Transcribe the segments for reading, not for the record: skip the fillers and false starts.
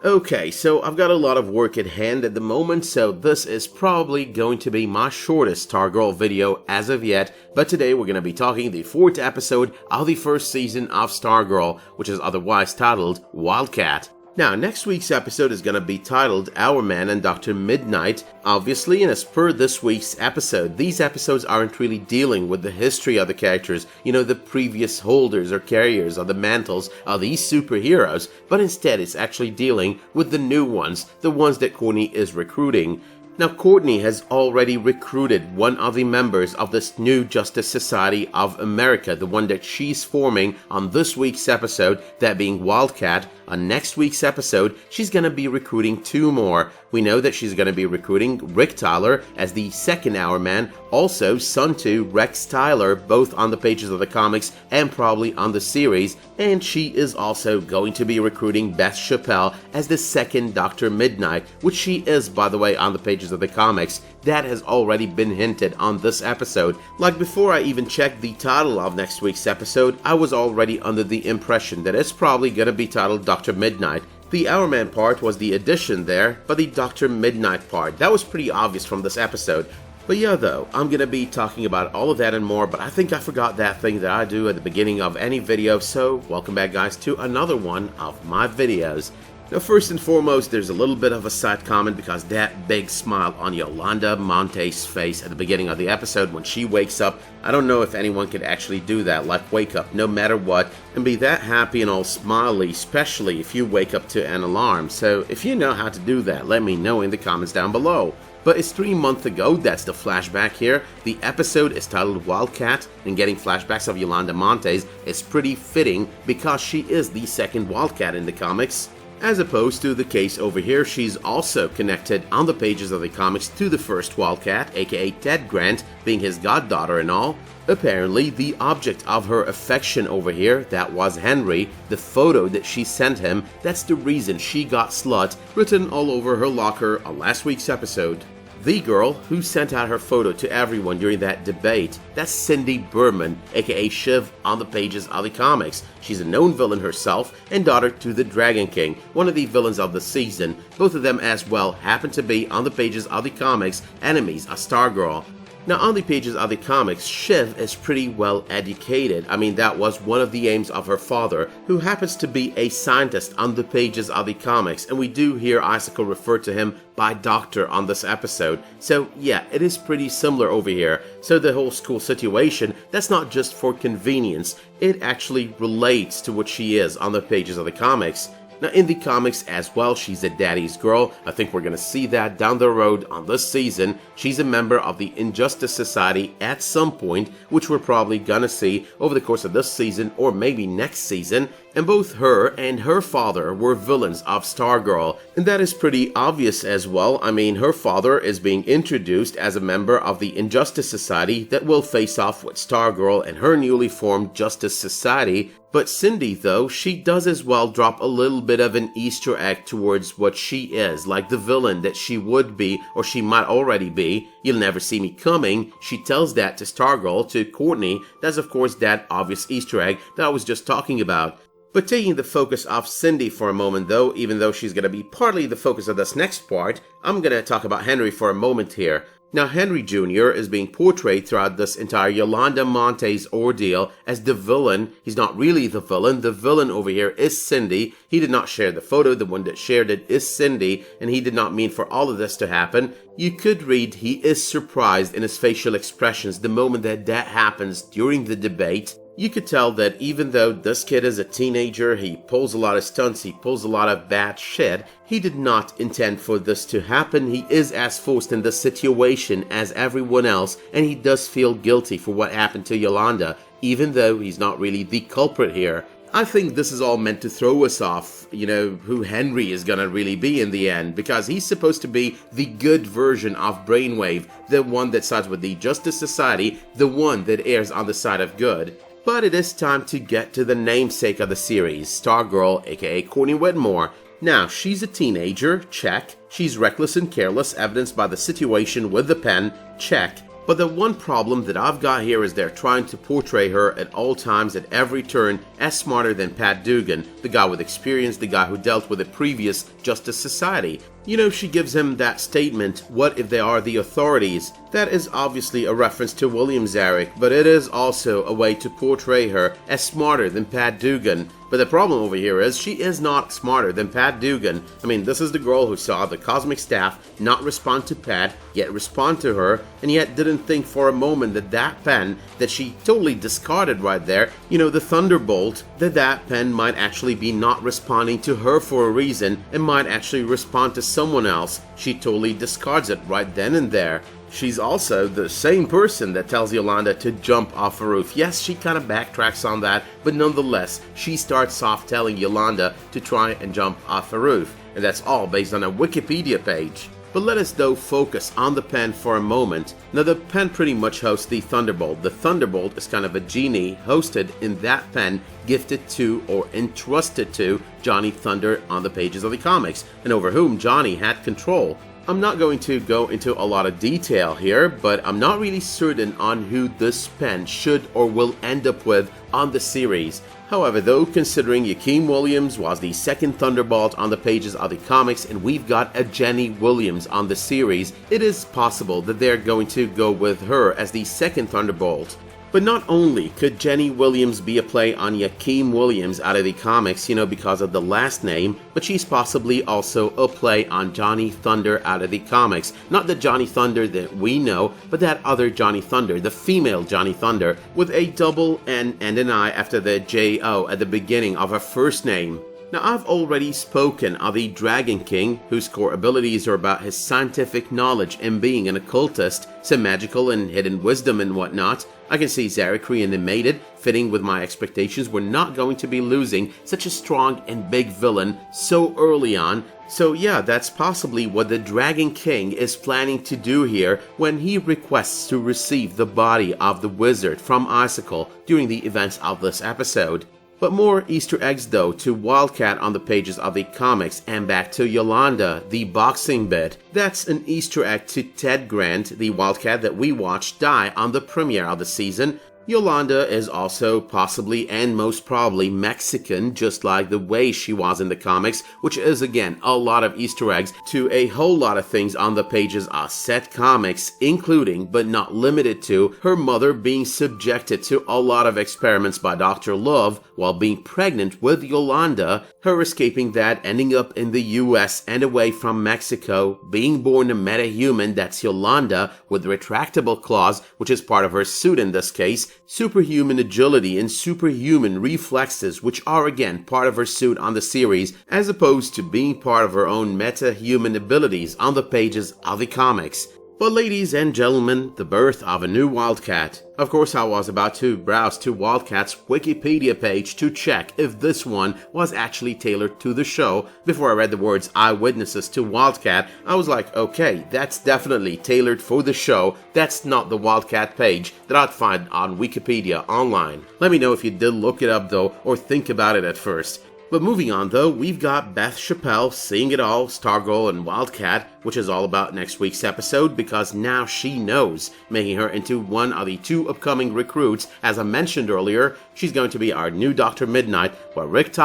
Okay, so I've got a lot of work at hand at the moment, so this is probably going to be my shortest Stargirl video as of yet, but today we're going to be talking the 4th episode of the 1st season of Stargirl, which is otherwise titled Wildcat. Now, next week's episode is going to be titled Our Man and Dr. Midnight, obviously, and as per this week's episode, these episodes aren't really dealing with the history of the characters, the previous holders or carriers of the mantles of these superheroes, but instead it's actually dealing with the new ones, the ones that Courtney is recruiting. Now, Courtney has already recruited one of the members of this new Justice Society of America, the one that she's forming on this week's episode, that being Wildcat. On next week's episode, she's going to be recruiting 2 more. We know that she's going to be recruiting Rick Tyler as the second Our Man, also son to Rex Tyler, both on the pages of the comics and probably on the series, and she is also going to be recruiting Beth Chappelle as the second Dr. Midnight, which she is, by the way, on the pages of the comics. That has already been hinted on this episode. Like, before I even checked the title of next week's episode, I was already under the impression that it's probably going to be titled Dr. Midnight. The Our Man part was the addition there, but the Dr. Midnight part, that was pretty obvious from this episode. But yeah, though, I'm going to be talking about all of that and more, but I think I forgot that thing that I do at the beginning of any video, so welcome back, guys, to another one of my videos. Now, first and foremost, there's a little bit of a side comment because that big smile on Yolanda Monte's face at the beginning of the episode when she wakes up, I don't know if anyone could actually do that, like wake up no matter what and be that happy and all smiley, especially if you wake up to an alarm. So if you know how to do that, let me know in the comments down below. But it's 3 months ago, that's the flashback here. The episode is titled Wildcat, and getting flashbacks of Yolanda Montes is pretty fitting because she is the second Wildcat in the comics. As opposed to the case over here, she's also connected on the pages of the comics to the first Wildcat, aka Ted Grant, being his goddaughter and all. Apparently, the object of her affection over here, that was Henry, the photo that she sent him, that's the reason she got slut written all over her locker on last week's episode. The girl who sent out her photo to everyone during that debate, that's Cindy Berman, aka Shiv, on the pages of the comics. She's a known villain herself and daughter to the Dragon King, one of the villains of the season. Both of them as well happen to be on the pages of the comics enemies of Stargirl. Now, on the pages of the comics, Shiv is pretty well educated. I mean, that was one of the aims of her father, who happens to be a scientist on the pages of the comics, and we do hear Icicle refer to him by doctor on this episode. So yeah, it is pretty similar over here. So the whole school situation, that's not just for convenience, it actually relates to what she is on the pages of the comics. Now, in the comics as well, she's a daddy's girl. I think we're going to see that down the road on this season. She's a member of the Injustice Society at some point, which we're probably going to see over the course of this season or maybe next season. And both her and her father were villains of Stargirl, and that is pretty obvious as well. I mean, her father is being introduced as a member of the Injustice Society that will face off with Stargirl and her newly formed Justice Society. But Cindy, though, she does as well drop a little bit of an Easter egg towards what she is, like the villain that she would be, or she might already be. You'll never see me coming. She tells that to Stargirl, to Courtney. That's of course that obvious Easter egg that I was just talking about. But taking the focus off Cindy for a moment though, even though she's going to be partly the focus of this next part, I'm going to talk about Henry for a moment here. Now, Henry Jr. is being portrayed throughout this entire Yolanda Montes ordeal as the villain. He's not really the villain. The villain over here is Cindy. He did not share the photo. The one that shared it is Cindy, and he did not mean for all of this to happen. You could read he is surprised in his facial expressions the moment that happens during the debate. You could tell that even though this kid is a teenager, he pulls a lot of stunts, he pulls a lot of bad shit, he did not intend for this to happen. He is as forced in this situation as everyone else, and he does feel guilty for what happened to Yolanda, even though he's not really the culprit here. I think this is all meant to throw us off, who Henry is gonna really be in the end, because he's supposed to be the good version of Brainwave, the one that sides with the Justice Society, the one that errs on the side of good. But it is time to get to the namesake of the series, Stargirl, aka Courtney Whitmore. Now, she's a teenager, check. She's reckless and careless, evidenced by the situation with the pen, check. But the one problem that I've got here is they're trying to portray her at all times, at every turn, as smarter than Pat Dugan, the guy with experience, the guy who dealt with the previous Justice Society. You know, she gives him that statement, "What if they are the authorities?" That is obviously a reference to William Zarek, but it is also a way to portray her as smarter than Pat Dugan. But the problem over here is she is not smarter than Pat Dugan. I mean, this is the girl who saw the cosmic staff not respond to Pat, yet respond to her, and yet didn't think for a moment that that pen that she totally discarded right there, you know, the Thunderbolt, that pen might actually be not responding to her for a reason and might actually respond to someone else. She totally discards it right then and there. She's also the same person that tells Yolanda to jump off a roof. Yes, she kind of backtracks on that, but nonetheless, she starts off telling Yolanda to try and jump off a roof. And that's all based on a Wikipedia page. But let us though focus on the pen for a moment. Now the pen pretty much hosts the Thunderbolt. The Thunderbolt is kind of a genie hosted in that pen, gifted to or entrusted to Johnny Thunder on the pages of the comics, and over whom Johnny had control. I'm not going to go into a lot of detail here, but I'm not really certain on who this pen should or will end up with on the series. However, though, considering Jakeem Williams was the second Thunderbolt on the pages of the comics and we've got a Jenny Williams on the series, it is possible that they're going to go with her as the second Thunderbolt. But not only could Jenny Williams be a play on Jakeem Williams out of the comics, you know, because of the last name, but she's possibly also a play on Johnny Thunder out of the comics. Not the Johnny Thunder that we know, but that other Johnny Thunder, the female Johnny Thunder, with a double N and an I after the J-O at the beginning of her first name. Now, I've already spoken of the Dragon King, whose core abilities are about his scientific knowledge and being an occultist, some magical and hidden wisdom and whatnot. I can see Zarek reanimated, fitting with my expectations. We're not going to be losing such a strong and big villain so early on. So yeah, that's possibly what the Dragon King is planning to do here when he requests to receive the body of the wizard from Icicle during the events of this episode. But more Easter eggs though to Wildcat on the pages of the comics, and back to Yolanda, the boxing bit. That's an Easter egg to Ted Grant, the Wildcat that we watched die on the premiere of the season. Yolanda is also possibly and most probably Mexican, just like the way she was in the comics, which is again a lot of Easter eggs to a whole lot of things on the pages of said comics, including but not limited to her mother being subjected to a lot of experiments by Dr. Love while being pregnant with Yolanda, her escaping that, ending up in the US and away from Mexico, being born a metahuman, that's Yolanda, with retractable claws, which is part of her suit in this case, superhuman agility and superhuman reflexes, which are again part of her suit on the series, as opposed to being part of her own meta-human abilities on the pages of the comics. But ladies and gentlemen, the birth of a new Wildcat. Of course, I was about to browse to Wildcat's Wikipedia page to check if this one was actually tailored to the show. Before I read the words eyewitnesses to Wildcat, I was like, okay, that's definitely tailored for the show. That's not the Wildcat page that I'd find on Wikipedia online. Let me know if you did look it up though, or think about it at first. But moving on though, we've got Beth Chappelle seeing it all, Stargirl and Wildcat, which is all about next week's episode because now she knows, making her into one of the two upcoming recruits. As I mentioned earlier, she's going to be our new Dr. Midnight, while Rex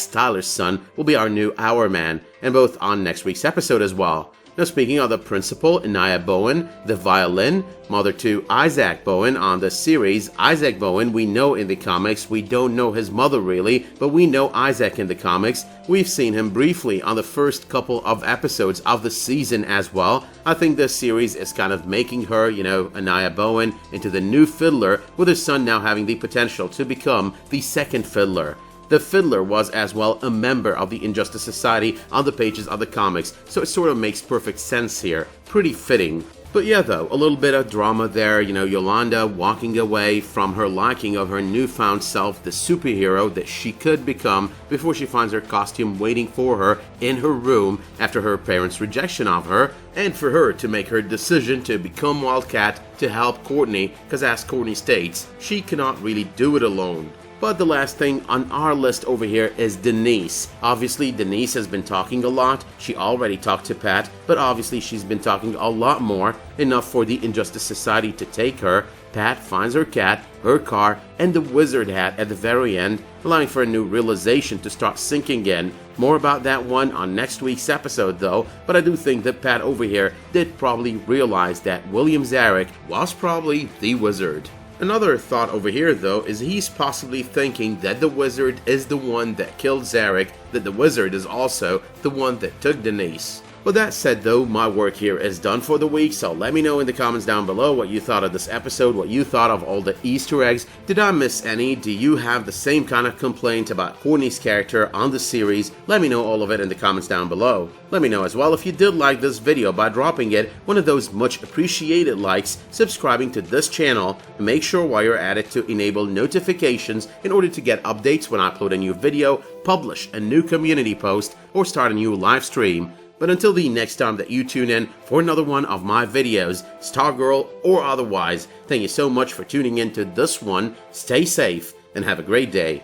Tyler's son, will be our new Hour Man, and both on next week's episode as well. Now speaking of the principal, Anaya Bowen, the violin, mother to Isaac Bowen on the series. Isaac Bowen we know in the comics, we don't know his mother really, but we know Isaac in the comics. We've seen him briefly on the first couple of episodes of the season as well. I think this series is kind of making her, Anaya Bowen, into the new Fiddler, with her son now having the potential to become the second Fiddler. The Fiddler was as well a member of the Injustice Society on the pages of the comics, so it sort of makes perfect sense here. Pretty fitting. But yeah though, a little bit of drama there, Yolanda walking away from her liking of her newfound self, the superhero that she could become, before she finds her costume waiting for her in her room after her parents' rejection of her, and for her to make her decision to become Wildcat to help Courtney, because as Courtney states, she cannot really do it alone. But the last thing on our list over here is Denise. Obviously, Denise has been talking a lot. She already talked to Pat, but obviously she's been talking a lot more, enough for the Injustice Society to take her. Pat finds her cat, her car, and the wizard hat at the very end, allowing for a new realization to start sinking in. More about that one on next week's episode though, but I do think that Pat over here did probably realize that William Zarek was probably the wizard. Another thought over here though is he's possibly thinking that the wizard is the one that killed Zarek, that the wizard is also the one that took Denise. With that said though, my work here is done for the week, so let me know in the comments down below what you thought of this episode, what you thought of all the Easter eggs. Did I miss any? Do you have the same kind of complaint about Courtney's character on the series? Let me know all of it in the comments down below. Let me know as well if you did like this video by dropping it one of those much appreciated likes, subscribing to this channel, and make sure while you're at it to enable notifications in order to get updates when I upload a new video, publish a new community post, or start a new live stream. But until the next time that you tune in for another one of my videos, Stargirl or otherwise, thank you so much for tuning in to this one. Stay safe and have a great day.